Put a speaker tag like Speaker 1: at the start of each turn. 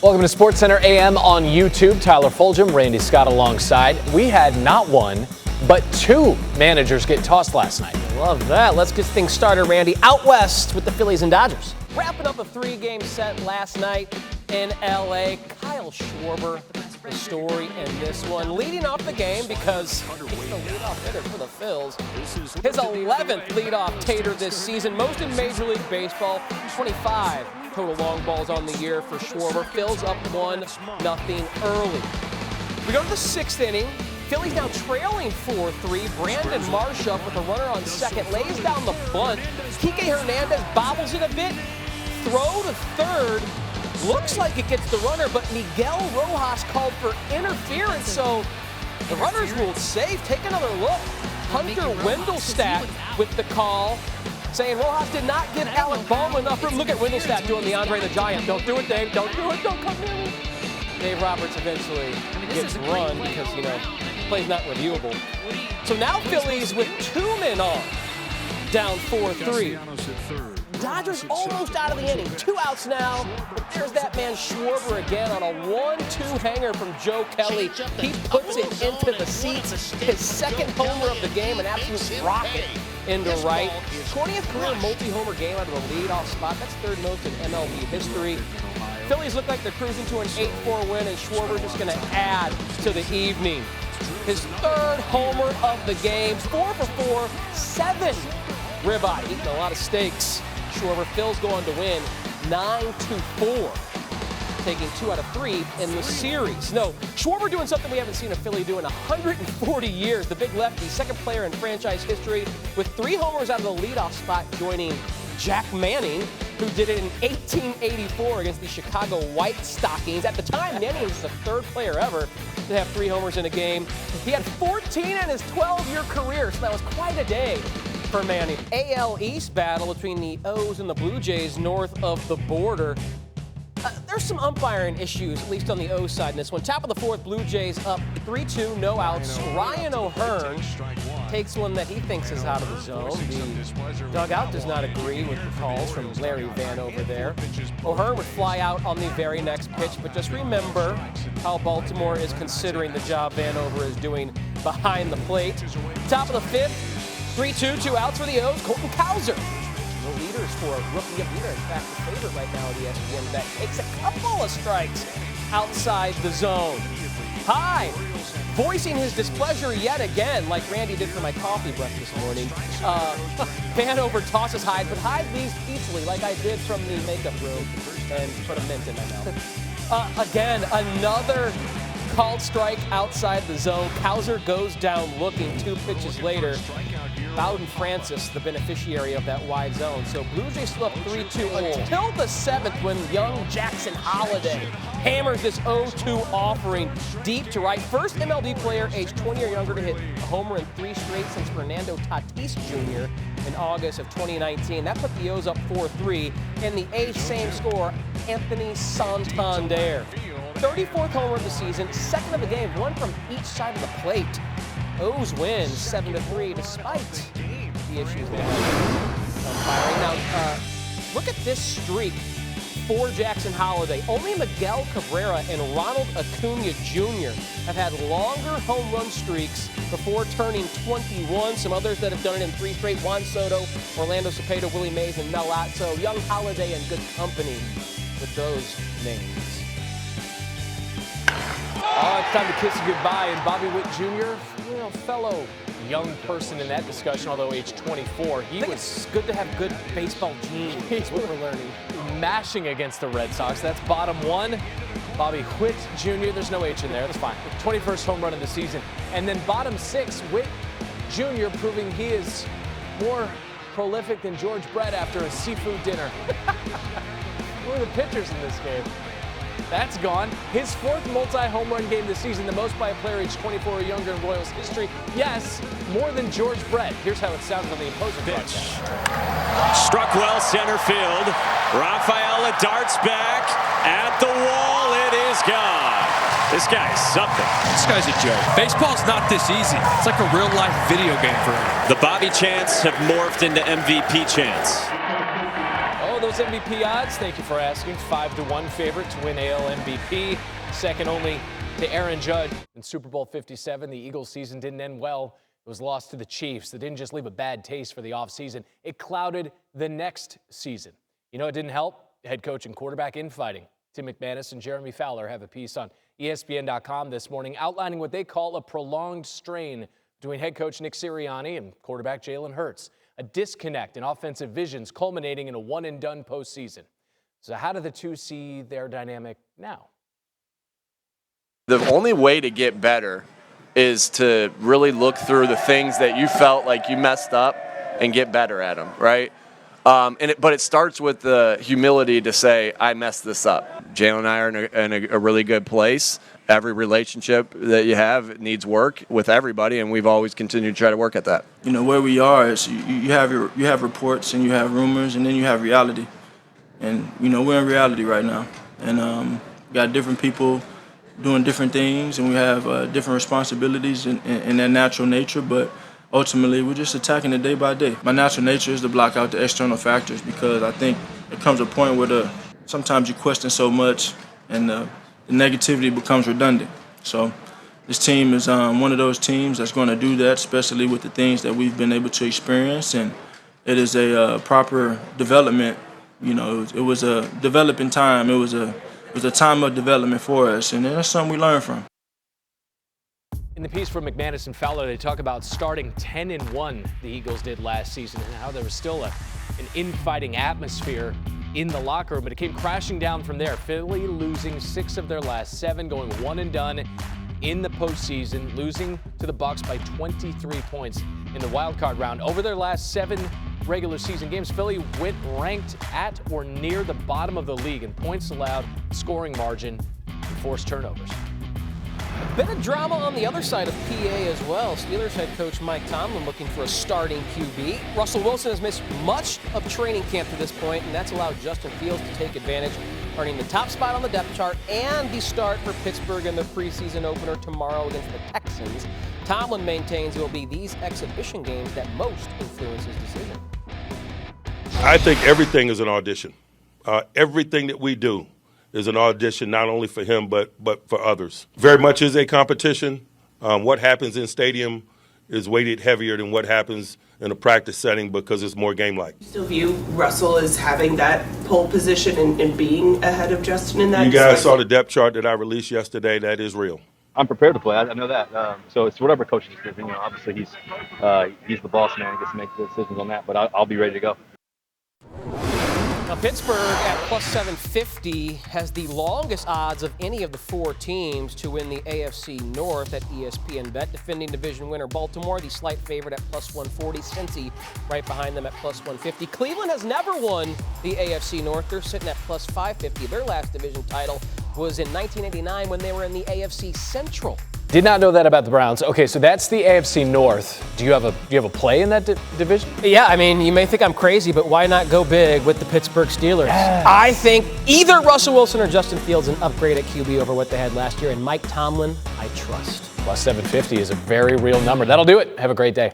Speaker 1: Welcome to SportsCenter AM on YouTube. Tyler Fulghum, Randy Scott alongside. We had not one, but two managers get tossed last night.
Speaker 2: Love that. Let's get things started, Randy. Out west with the Phillies and Dodgers. Wrapping up a three-game set last night in L.A. Kyle Schwarber, the story in this one, leading off the game because he's the leadoff hitter for the Phils. His 11th leadoff tater this season, most in Major League Baseball, 25 total long balls on the year for Schwarber. Phils up 1-0 early. We go to the sixth inning. Phillies now trailing 4-3. Brandon Marsh up with a runner on second, lays down the bunt. Kike Hernandez bobbles it a bit. Throw to third. Looks like it gets the runner, but Miguel Rojas called for interference, so the runner's ruled safe. Take another look. Hunter Wendelstadt with the call, saying Rojas did not give Alec Bohm enough room. Look at Wendelstadt doing the Andre the Giant. Don't do it, Dave. Don't do it. Don't come near me. Dave Roberts eventually gets run because, you know, play's not reviewable. So now Phillies with 2 men on, down 4-3. Dodgers almost out of the inning. 2 outs now, but there's that man Schwarber again on a 1-2 hanger from Joe Kelly. He puts it into the seats. His second homer of the game, an absolute rocket into right. 20th career multi-homer game out of the leadoff spot. That's third most in MLB history. Phillies look like they're cruising to an 8-4 win, and Schwarber just going to add to the evening. His third homer of the game, 4 for 4, 7 ribeye, eating a lot of steaks. Schwarber, Phil's going to win 9-4, taking 2 out of 3 in the series. No, Schwarber doing something we haven't seen a Philly do in 140 years. The big lefty, second player in franchise history, with 3 homers out of the leadoff spot, joining Jack Manning, who did it in 1884 against the Chicago White Stockings. At the time, Manning was the 3rd player ever to have 3 homers in a game. He had 14 in his 12-year career, so that was quite a day for Manning. AL East battle between the O's and the Blue Jays north of the border. There's some umpiring issues, at least on the O side in this one. Top of the 4th, Blue Jays up 3-2, no outs. Ryan O'Hearn takes one that he thinks is out of the zone. The dugout does not agree with the calls from Larry Van over there. O'Hearn would fly out on the very next pitch, but just remember how Baltimore is considering the job Vanover is doing behind the plate. Top of the 5th, 3-2, 2 outs for the O's. Colton Cowser, the leaders for Rookie of the Year. In fact, the favorite right now at ESPN that takes a couple of strikes outside the zone. Hyde voicing his displeasure yet again, like Randy did for my coffee breath this morning. Vanover tosses Hyde, but Hyde leaves peacefully, like I did from the makeup room, and put a mint in my mouth. Again, another called strike outside the zone. Cowser goes down looking 2 pitches later. Bowden Francis, the beneficiary of that wide zone. So Blue Jays still up 3-2 until the 7th when young Jackson Holliday hammers this 0-2 offering deep to right. First MLB player aged 20 or younger to hit a homer in 3 straight since Fernando Tatis Jr. in August of 2019. That put the O's up 4-3. And the A's same score, Anthony Santander. 34th homer of the season, second of the game, one from each side of the plate. O's win 7-3 despite the issues they had umpiring. Now, look at this streak for Jackson Holliday. Only Miguel Cabrera and Ronald Acuna Jr. have had longer home run streaks before turning 21. Some others that have done it in 3 straight: Juan Soto, Orlando Cepeda, Willie Mays, and Mel Ott. So young Holliday in good company with those names.
Speaker 1: Oh, it's time to kiss goodbye, and Bobby Witt Jr., you know, fellow young person in that discussion, although age 24, he was
Speaker 2: it's good to have good baseball genes. That's what we're learning.
Speaker 1: mashing against the Red Sox. That's bottom 1. Bobby Witt Jr., there's no H in there, that's fine. 21st home run of the season. And then bottom 6, Witt Jr. proving he is more prolific than George Brett after a seafood dinner. Who are the pitchers in this game? That's gone. His 4th multi-home run game this season, the most by a player aged 24 or younger in Royals history. Yes, more than George Brett. Here's how it sounded on the opposing broadcast.
Speaker 3: Struck well center field. Rafaela darts back at the wall. It is gone. This guy's something.
Speaker 4: This guy's a joke. Baseball's not this easy. It's like a real-life video game for him.
Speaker 3: The Bobby chants have morphed into MVP chants.
Speaker 1: are those MVP odds? Thank you for asking. 5-1 favorite to win AL MVP. Second only to Aaron Judge. In Super Bowl 57, the Eagles season didn't end well. It was lost to the Chiefs. That didn't just leave a bad taste for the offseason. It clouded the next season. You know, it didn't help. Head coach and quarterback infighting. Tim McManus and Jeremy Fowler have a piece on ESPN.com this morning outlining what they call a prolonged strain between head coach Nick Sirianni and quarterback Jalen Hurts. A disconnect in offensive visions culminating in a one-and-done postseason. So how do the two see their dynamic now?
Speaker 5: The only way to get better is to really look through the things that you felt like you messed up and get better at them, right? But it starts with the humility to say, I messed this up. Jalen and I are in a really good place. Every relationship that you have needs work with everybody, and we've always continued to try to work at that.
Speaker 6: You know, where we are is you have reports and you have rumors, and then you have reality. And, you know, we're in reality right now. And we got different people doing different things, and we have different responsibilities in their natural nature, but ultimately we're just attacking it day by day. My natural nature is to block out the external factors, because I think it comes a point where sometimes you question so much and the negativity becomes redundant. So this team is one of those teams that's going to do that, especially with the things that we've been able to experience, and it is a proper development. You know, it was a developing time. It was a time of development for us, and that's something we learn from.
Speaker 1: In the piece from McManus and Fowler, they talk about starting 10-1, the Eagles did last season, and how there was still an infighting atmosphere in the locker room, but it came crashing down from there. Philly losing 6 of their last 7, going one-and-done in the postseason, losing to the Bucs by 23 points in the wild card round. Over their last 7 regular season games, Philly went ranked at or near the bottom of the league in points allowed, scoring margin, and forced turnovers.
Speaker 2: A bit of drama on the other side of PA as well. Steelers head coach Mike Tomlin looking for a starting QB. Russell Wilson has missed much of training camp to this point, and that's allowed Justin Fields to take advantage, earning the top spot on the depth chart and the start for Pittsburgh in the preseason opener tomorrow against the Texans. Tomlin maintains it will be these exhibition games that most influence his decision.
Speaker 7: I think everything is an audition. Everything that we do is an audition, not only for him, but for others. Very much is a competition. What happens in stadium is weighted heavier than what happens in a practice setting because it's more game-like.
Speaker 8: You still view Russell as having that pole position and being ahead of Justin in that?
Speaker 7: You guys saw the depth chart that I released yesterday. That is real.
Speaker 9: I'm prepared to play. I know that. So it's whatever coach's decision. You know, obviously he's the boss man. He gets to make the decisions on that. But I'll be ready to go.
Speaker 2: Now, Pittsburgh at plus 750 has the longest odds of any of the 4 teams to win the AFC North at ESPN Bet. Defending division winner Baltimore, the slight favorite at plus 140. Cincy right behind them at plus 150. Cleveland has never won the AFC North. They're sitting at plus 550. Their last division title was in 1989 when they were in the AFC Central.
Speaker 1: Did not know that about the Browns. Okay, so that's the AFC North. Do you have a play in that division?
Speaker 2: Yeah, I mean, you may think I'm crazy, but why not go big with the Pittsburgh Steelers? Yes. I think either Russell Wilson or Justin Fields an upgrade at QB over what they had last year, and Mike Tomlin, I trust.
Speaker 1: Plus 750 is a very real number. That'll do it. Have a great day.